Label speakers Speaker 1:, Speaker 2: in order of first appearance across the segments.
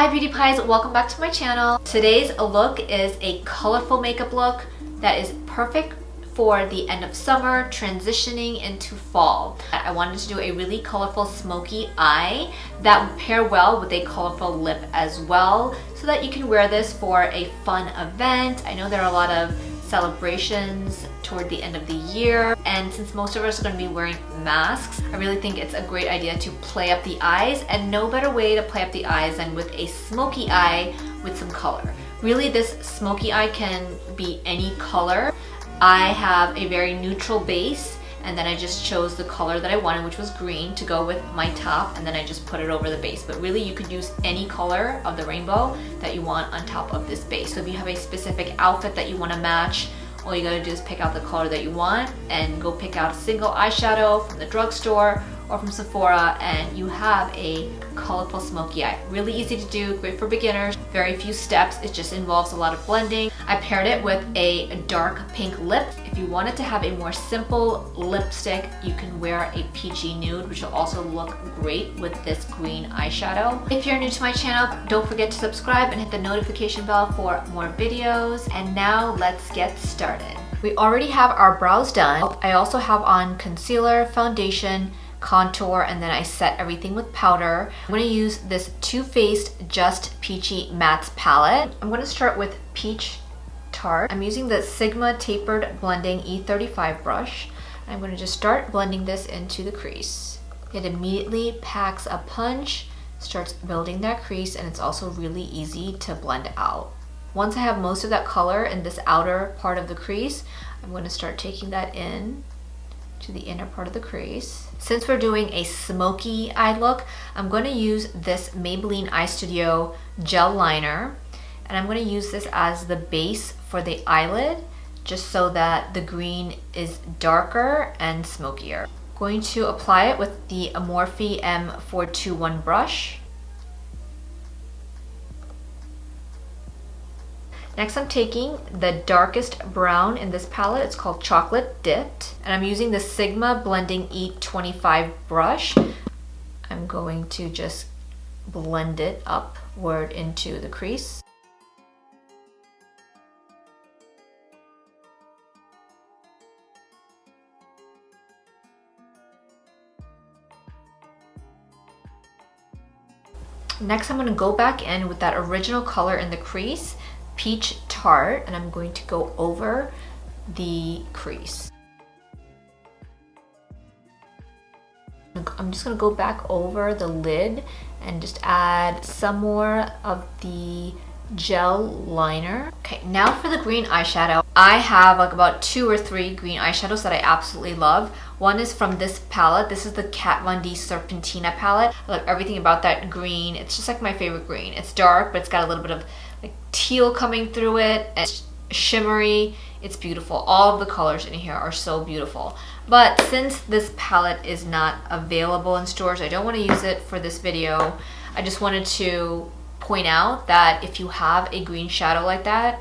Speaker 1: Hi beauty pies, welcome back to my channel. Today's look is a colorful makeup look that is perfect for the end of summer, transitioning into fall. I wanted to do a really colorful smoky eye that would pair well with a colorful lip as well, so that you can wear this for a fun event. I know there are a lot of celebrations toward the end of the year, and since most of us are going to be wearing masks, I really think it's a great idea to play up the eyes, and no better way to play up the eyes than with a smoky eye with some color. Really, this smoky eye can be any color. I have a very neutral base, and then I just chose the color that I wanted, which was green, to go with my top, and then I just put it over the base. But really, you could use any color of the rainbow that you want on top of this base. So if you have a specific outfit that you want to match, all you gotta do is pick out the color that you want and go pick out a single eyeshadow from the drugstore or from Sephora, and you have a colorful smoky eye. Really easy to do, great for beginners, very few steps, it just involves a lot of blending. I paired it with a dark pink lip. If you wanted to have a more simple lipstick, you can wear a peachy nude, which will also look great with this green eyeshadow. If you're new to my channel, don't forget to subscribe and hit the notification bell for more videos. And now let's get started. We already have our brows done. I also have on concealer, foundation, contour, and then I set everything with powder. I'm going to use this Too Faced Just Peachy Mattes palette. I'm going to start with Peach Tart. I'm using the Sigma Tapered Blending E35 brush. I'm going to just start blending this into the crease. It immediately packs a punch, starts building that crease, and it's also really easy to blend out. Once I have most of that color in this outer part of the crease, I'm going to start taking that in to the inner part of the crease. Since we're doing a smoky eye look, I'm going to use this Maybelline Eye Studio gel liner, and I'm going to use this as the base for the eyelid, just so that the green is darker and smokier. Going to apply it with the Morphe M421 brush. Next, I'm taking the darkest brown in this palette. It's called Chocolate Dipped. And I'm using the Sigma Blending E25 brush. I'm going to just blend it upward into the crease. Next, I'm going to go back in with that original color in the crease, Peach Tart, and I'm going to go over the crease. I'm just going to go back over the lid and just add some more of the gel liner. Okay, now for the green eyeshadow. I have like about 2 or 3 green eyeshadows that I absolutely love. One is from this palette. This is the Kat Von D Serpentina palette. I love everything about that green. It's just like my favorite green. It's dark, but it's got a little bit of like teal coming through it. It's shimmery. It's beautiful. All of the colors in here are so beautiful. But since this palette is not available in stores, I don't want to use it for this video. I just wanted to point out that if you have a green shadow like that,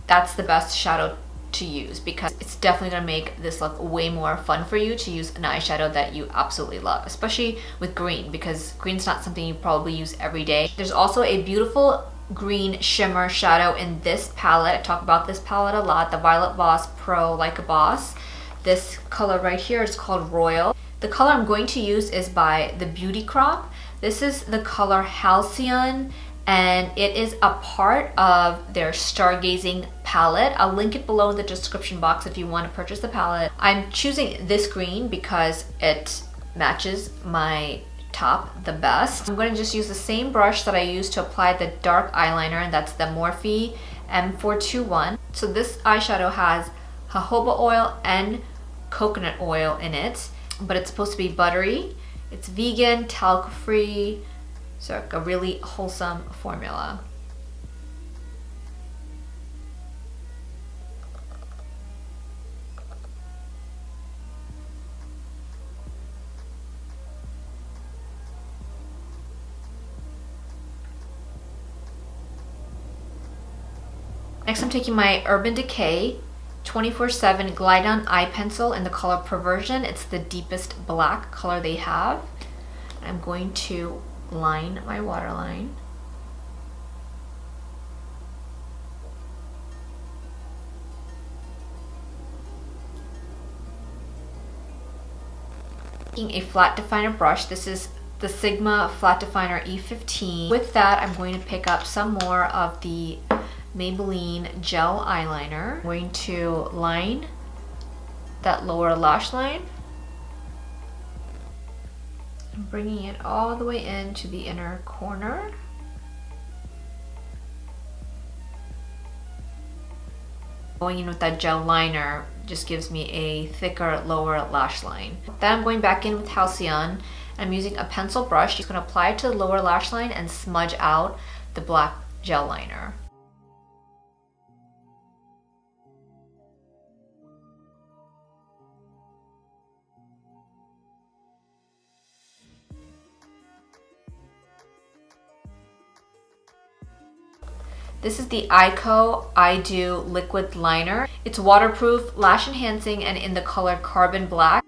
Speaker 1: that's the best shadow to use, because it's definitely going to make this look way more fun for you to use an eyeshadow that you absolutely love, especially with green, because green's not something you probably use every day. There's also a beautiful green shimmer shadow in this palette. I talk about this palette a lot, the Violet Voss Pro Like a Boss. This color right here is called Royal. The color I'm going to use is by the Beauty Crop. This is the color Halcyon, and it is a part of their Stargazing palette. I'll link it below in the description box if you want to purchase the palette. I'm choosing this green because it matches my top the best. I'm going to just use the same brush that I used to apply the dark eyeliner, and that's the Morphe M421. So this eyeshadow has jojoba oil and coconut oil in it, but it's supposed to be buttery. It's vegan, talc-free, so like a really wholesome formula. Next, I'm taking my Urban Decay 24/7 Glide On Eye Pencil in the color Perversion. It's the deepest black color they have. I'm going to line my waterline. Taking a flat definer brush, this is the Sigma Flat Definer E15. With that, I'm going to pick up some more of the Maybelline Gel Eyeliner. I'm going to line that lower lash line. I'm bringing it all the way into the inner corner. Going in with that gel liner just gives me a thicker lower lash line. Then I'm going back in with Halcyon. I'm using a pencil brush. Just going to apply it to the lower lash line and smudge out the black gel liner. This is the Ico I Do Liquid Liner. It's waterproof, lash enhancing, and in the color Carbon Black.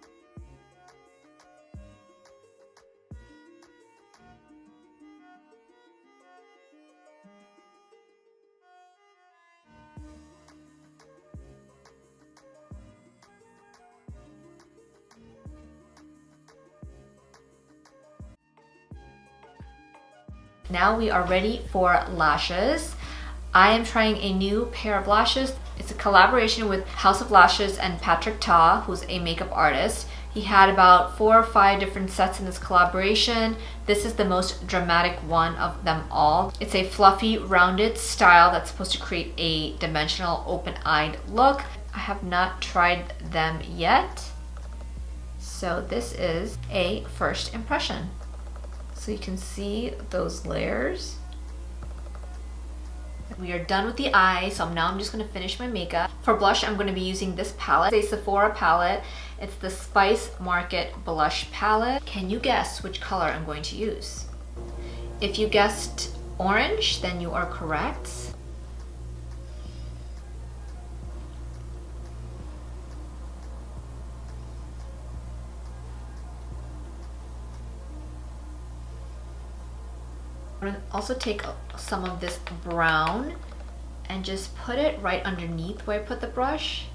Speaker 1: Now we are ready for lashes. I am trying a new pair of lashes. It's a collaboration with House of Lashes and Patrick Ta, who's a makeup artist. He had about 4 or 5 different sets in this collaboration. This is the most dramatic one of them all. It's a fluffy, rounded style that's supposed to create a dimensional, open-eyed look. I have not tried them yet, so this is a first impression. So you can see those layers. We are done with the eye, so now I'm just going to finish my makeup. For blush, I'm going to be using this palette. It's a Sephora palette. It's the Spice Market Blush Palette. Can you guess which color I'm going to use? If you guessed orange, then you are correct. I'm going to also take some of this brown and just put it right underneath where I put the brush.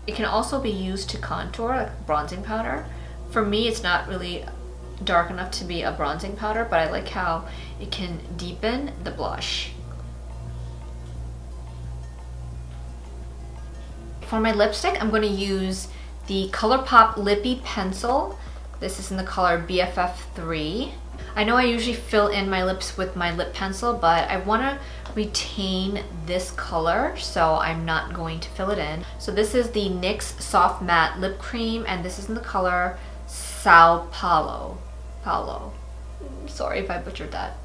Speaker 1: It can also be used to contour, like bronzing powder. For me, it's not really dark enough to be a bronzing powder, but I like how it can deepen the blush. For my lipstick, I'm going to use the ColourPop Lippy Pencil. This is in the color BFF3. I know I usually fill in my lips with my lip pencil, but I want to retain this color, so I'm not going to fill it in. So this is the NYX Soft Matte Lip Cream, and this is in the color Sao Paulo. Sorry if I butchered that.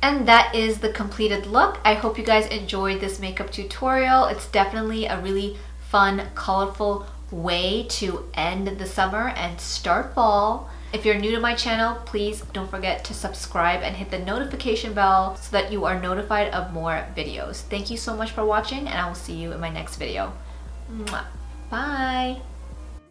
Speaker 1: And that is the completed look. I hope you guys enjoyed this makeup tutorial. It's definitely a really fun, colorful way to end the summer and start fall. If you're new to my channel, please don't forget to subscribe and hit the notification bell so that you are notified of more videos. Thank you so much for watching, and I will see you in my next video. Mwah. Bye!